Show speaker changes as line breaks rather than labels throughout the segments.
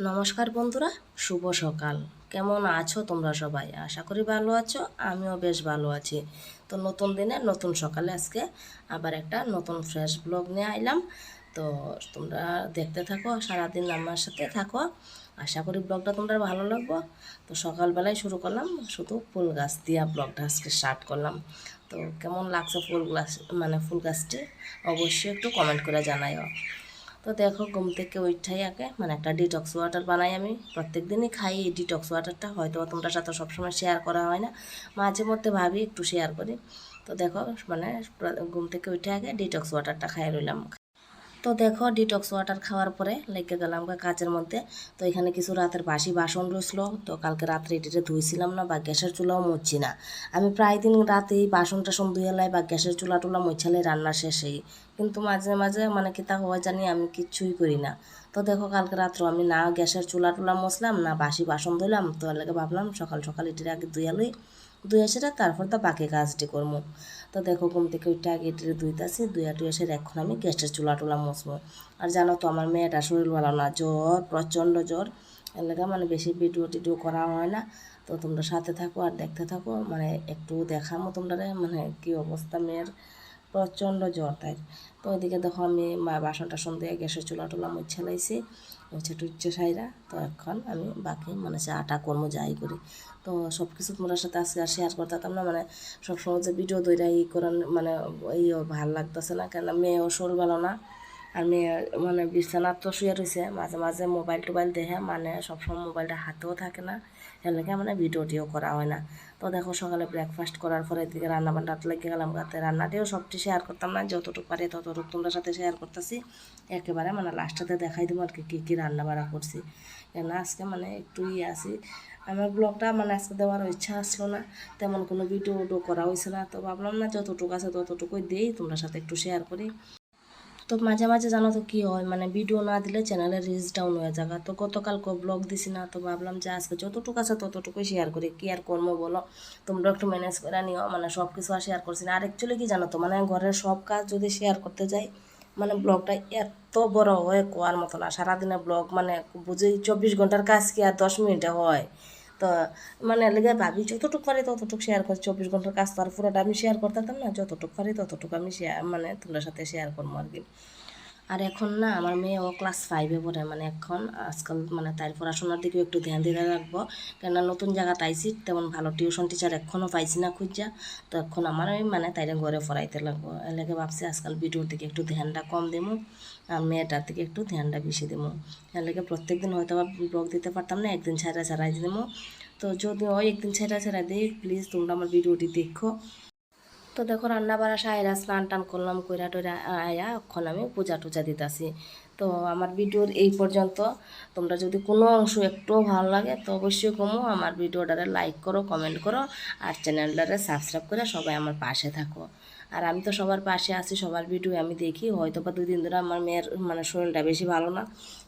নমস্কার বন্ধুরা, শুভ সকাল। কেমন আছো তোমরা সবাই? আশা করি ভালো আছো, আমিও বেশ ভালো আছি। তো নতুন দিনে নতুন সকালে আজকে আবার একটা নতুন ফ্রেশ ব্লগ নিয়ে আইলাম। তো তোমরা দেখতে থাকো, সারাদিন আমার সাথে থাকো। আশা করি ব্লগটা তোমরা ভালো লাগবো। তো সকালবেলায় শুরু করলাম, শুধু ফুল গাছ দিয়া ব্লগটা আজকে স্টার্ট করলাম। তো কেমন লাগছে ফুল গাছ, মানে ফুল গাছটি অবশ্যই একটু কমেন্ট করে জানাইও। তো দেখো, ঘুম থেকে উঠাই আগে মানে একটা ডিটক্স ওয়াটার বানাই। আমি প্রত্যেক দিনই খাই এই ডিটক্স ওয়াটারটা, হয়তো তোমরা সাথে সবসময় শেয়ার করা হয় না, মাঝে মধ্যে ভাবি একটু শেয়ার করি। তো দেখো, মানে ঘুম থেকে উঠে আগে ডিটক্স ওয়াটারটা খাই রইলাম। তো দেখো, ডিটক্স ওয়াটার খাওয়ার পরে লেগে গেলাম কাচের মধ্যে। তো এখানে কিছু রাতের বাসি বাসন রয়েছিল, তো কালকে রাত্রে এটিতে ধুইছিলাম না, বা গ্যাসের চুলাও মুছছি না। আমি প্রায় দিন রাতেই বাসন টাসন ধুয়েলাই বা গ্যাসের চুলা টুলা মুছালে রান্না শেষেই, কিন্তু মাঝে মাঝে মানে কি তা হয় জানি আমি কিচ্ছুই করি না। তো দেখো, কালকে রাত্রে আমি না গ্যাসের চুলা টুলা মুছলাম না বাসি বাসন ধুইলাম। তো এলাকে ভাবলাম সকাল সকাল এটির আগে ধুইয়া লই, ধুয়ে এসে তারপর তো বাকি কাজটি করবো। তো দেখো, ঘুম থেকে ওইটা আগে এটিরে ধুইতাছি, ধুইয়া টুয়ে এসে এখন আমি গ্যাসের চুলা টুলা মুছবো। আর জানো তো আমার মেয়েটা শরীর ভালো না, জ্বর, প্রচণ্ড জ্বর। এর লেগে মানে বেশি ভিডিও টিডিও করা হয় না। তো তোমরা সাথে থাকো আর দেখতে থাকো, মানে একটু দেখামো তোমরা মানে কি অবস্থা মেয়ের, প্রচণ্ড জ্বর তাই। তো ওইদিকে দেখো আমি বাসন টাসন দিয়ে গ্যাসের চুলা টুলা মুছে লাইছি, মুছে টুচ্ছে সাইরা। তো এখন আমি বাকি মানে আটা কর্ম যাই করি। তো সব কিছু তোমার সাথে আজকে আর শেয়ার করতাম না, মানে সবসময় যে ভিডিও দইরা করার মানে ভাল লাগতেছে না, কেন মেয়েও শরীর ভালো না। আর মেয়ে মানে বিছানার তো শুয়ে রয়েছে, মাঝে মাঝে মোবাইল টোবাইল দেখে, মানে সবসময় মোবাইলটা হাতেও থাকে না, এর লেগে মানে ভিডিওটিও করা হয় না। তো দেখো, সকালে ব্রেকফাস্ট করার পরে এদিকে রান্না বান্না লেগে গেলাম গাতে। রান্নাটিও সবটি শেয়ার করতাম না, যতটুকু পারি ততটুকু তোমরা সাথে শেয়ার করতেছি একেবারে, মানে লাস্টটাতে দেখাই দেবো আর কি কী কী রান্না বান্না করছি। কেন আজকে মানে একটু আসি, আমার ব্লগটা মানে আজকে দেওয়ার ইচ্ছা আসলো না, তেমন কোনো ভিডিও করা হয়েছে না। তো ভাবলাম না যতটুকু আছে ততটুকুই দিই, তোমরা সাথে একটু শেয়ার করি। তো মাঝে মাঝে জানো তো কী হয়, মানে ভিডিও না দিলে চ্যানেলের রিচ ডাউন হয়ে যাবে। তো গতকালকে ব্লগ দিছি না, তো ভাবলাম যে আজকে যতটুকু আছে ততটুকুই শেয়ার করি, কি আর করবো বলো। তোমরা একটু ম্যানেজ করে নিও, মানে সব কিছু আর শেয়ার করছি না। আর অ্যাকচুয়ালি কি জানো তো, মানে ঘরের সব কাজ যদি শেয়ার করতে যাই, মানে ব্লগটা এত বড় হয়ে কোয়ার মতো না। সারাদিনের ব্লগ মানে বুঝি 24 ঘন্টার কাজ কি আর 10 মিনিটে হয়। তো মানে লেগে ভাবি যতটুকু পারি ততটুকু শেয়ার করি। 24 ঘন্টার কাজ তো আর পুরোটা আমি শেয়ার করতাম না, যতটুকু পারি ততটুকু আমি শেয়ার মানে তোমার সাথে শেয়ার করবো আর কি। আর এখন না আমার মেয়ে ও ক্লাস 5-এ পড়ে, মানে এখন আজকাল মানে তার পড়াশোনার দিকেও একটু ধ্যান দিতে রাখবো। কেননা নতুন জায়গা তাইছি, তেমন ভালো টিউশন টিচার এখনও পাইছি না খুঁজা। তো এখন আমার ওই মানে তাইরে ঘরে পড়াইতে লাগবো, এর লাগে ভাবছি আজকাল ভিডিওর দিকে একটু ধ্যানটা কম দেবো, আর মেয়েটার দিকে একটু ধ্যানটা বেশি দেবো। এর লাগে প্রত্যেক দিন হয়তো বা ব্লগ দিতে পারতাম না, একদিন ছাড়া ছাড়াই দেবো। তো যদি ওই একদিন ছাড়া ছাড়া দিই, প্লিজ তোমরা আমার ভিডিওটি দেখো। তো দেখো, রান্না বাড়া সাইরা স্নান টান করলাম, কইরা টইরা আয়া এখন আমি পূজা টুজা দিতেছি। তো আমার ভিডিওর এই পর্যন্ত। তোমরা যদি কোনো অংশ একটু ভালো লাগে তো অবশ্যই কমো আমার ভিডিওটারে লাইক করো, কমেন্ট করো, আর চ্যানেলটারে সাবস্ক্রাইব করে সবাই আমার পাশে থাকো। আর আমি তো সবার পাশে আছি, সবার ভিডিও আমি দেখি। হয়তো বা 2 দিন ধরে আমার মেয়ের মানে শরীরটা বেশি ভালো না,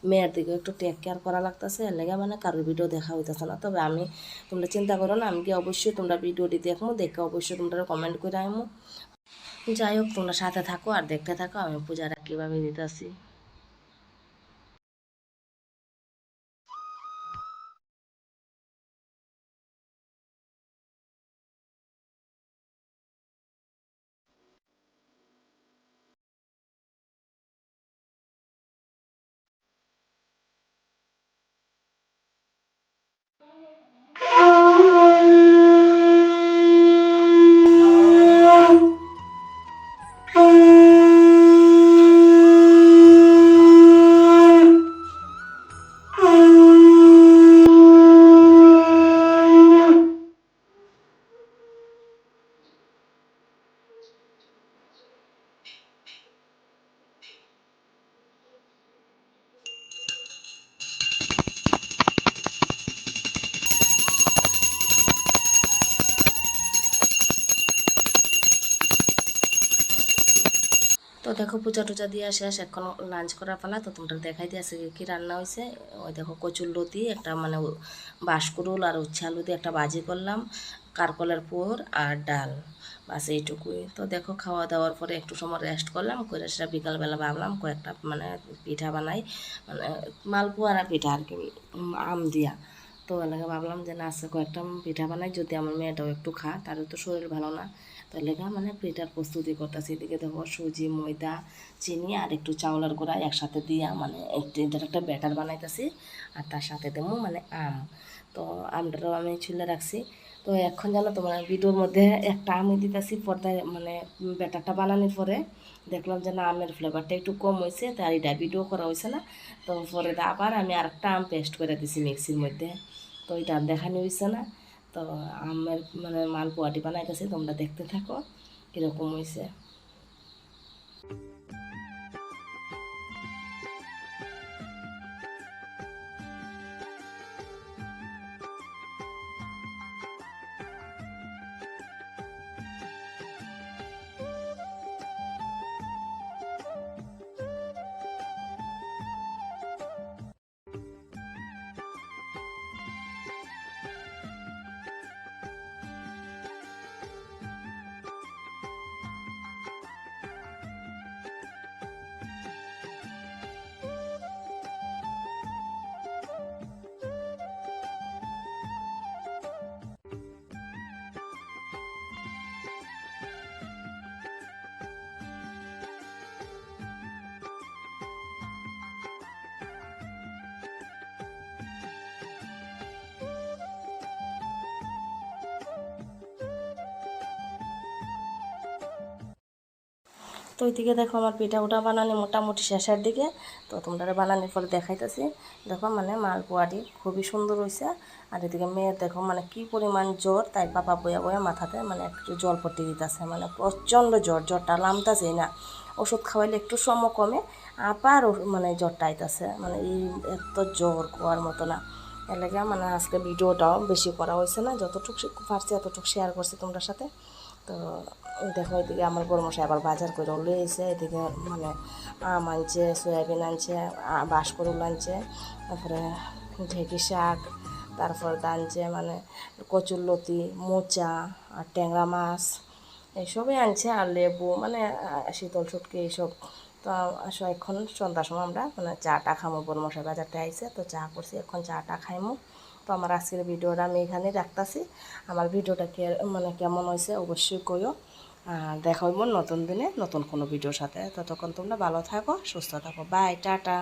মেয়ের দিকে একটু টেক কেয়ার করা লাগতেছে, এর লেগে মানে কারোর ভিডিও দেখা হইতেছে না। তবে আমি, তোমরা চিন্তা করো না, আমি কি অবশ্যই তোমরা ভিডিওটি দেখবো, দেখে অবশ্যই তোমরা কমেন্ট করে আইমো। যাই হোক, তোমরা সাথে থাকো আর দেখতে থাকো আমি পূজাটা কীভাবে দিতেছি। তো দেখো, পূজা টুজা দিয়ে শেষ, এখন লাঞ্চ করার পালা। তো তোমরা দেখাই দিয়ে আছে কি রান্না হয়েছে। ওই দেখো, কচুর লতি একটা মানে বাঁশকুড়ুল আর উচ্ছে আলু দিয়ে একটা ভাজি করলাম, কারকলের পুর আর ডাল, বাস এইটুকুই। তো দেখো খাওয়া দাওয়ার পরে একটু সময় রেস্ট করলাম, করে সেটা বিকালবেলা ভাবলাম কয়েকটা মানে পিঠা বানাই, মানে মালপোয়া আর পিঠা আর কি, আম দিয়া। তো এলাকা ভাবলাম যে না আজকে কয়েকটা পিঠা বানাই, যদি আমার মেয়েটাও একটু খা, তার তো শরীর ভালো না। তো এলাকা মানে পিঠার প্রস্তুতি করতেছি। এদিকে দেখো সুজি, ময়দা, চিনি আর একটু চাউলের গুঁড়া একসাথে দিয়া মানে এটার একটা ব্যাটার বানাইতেছি। আর তার সাথে দেবো মানে আম। তো আমটাও আমি ছুলে রাখছি। তো এখন জানো তো মানে ভিডিওর মধ্যে একটা আমি দিতেছি পর্দায়, মানে ব্যাটারটা বানানোর পরে দেখলাম যে না আমের ফ্লেভারটা একটু কম হয়েছে, তার এটা ভিডিও করা হয়েছে না। তো পরে আবার আমি আরেকটা আম পেস্ট করে দিছি মিক্সির মধ্যে। তো এটা আর দেখানো হয়েছে না। তো আমের মানে মালপোয়াটি বানাইতেছি, তোমরা দেখতে থাকো কীরকম হয়েছে। তো ওইদিকে দেখো আমার পিঠা উঠা বানানি মোটামুটি শেষের দিকে। তো তোমরা বানানোর পরে দেখাইতেছি। দেখো মানে মালপোয়াটি খুবই সুন্দর হয়েছে। আর এদিকে মেয়ের দেখো মানে কি পরিমাণ জ্বর, তাই পাপা বয়া বয়া মাথাতে মানে একটু জল পট্টি দিতেছে, মানে প্রচণ্ড জ্বর, জ্বরটা নামতেছেই না। ওষুধ খাওয়াইলে একটু সম কমে, আবার মানে জ্বরটা আইতাছে, মানে এই এত জ্বর কোয়ার মতো না। এর লাগে মানে আজকে ভিডিওটাও বেশি করা হয়েছে না, যতটুকু পারছি এতটুকু শেয়ার করছি তোমরা সাথে। তো দেখো এদিকে আমার বড়মশাই আবার বাজার করে লয়ে এসে, এদিকে মানে আম আনছে, সয়াবিন আনছে, বাঁশকরুল আনছে, তারপরে ঢেঁকি শাক, তারপর আনছে মানে কচুরলতি, মোচা আর ট্যাংরা মাছ, এইসবই আনছে, আর লেবু মানে শীতল শুটকি এইসব। তো আসো এখন সন্ধ্যার সময় আমরা মানে চাটা খামো, বড়মশাই বাজারটা আইসে, তো চা করছি, এখন চাটা খাইমো। তো আমার আজকের ভিডিওটা আমি এখানেই রাখতেছি। আমার ভিডিওটা মানে কেমন হয়েছে অবশ্যই কইও। আর দেখা হইব নতুন দিনে নতুন কোনো ভিডিওর সাথে। ততক্ষণ তোমরা ভালো থাকো, সুস্থ থাকো। Bye, tata.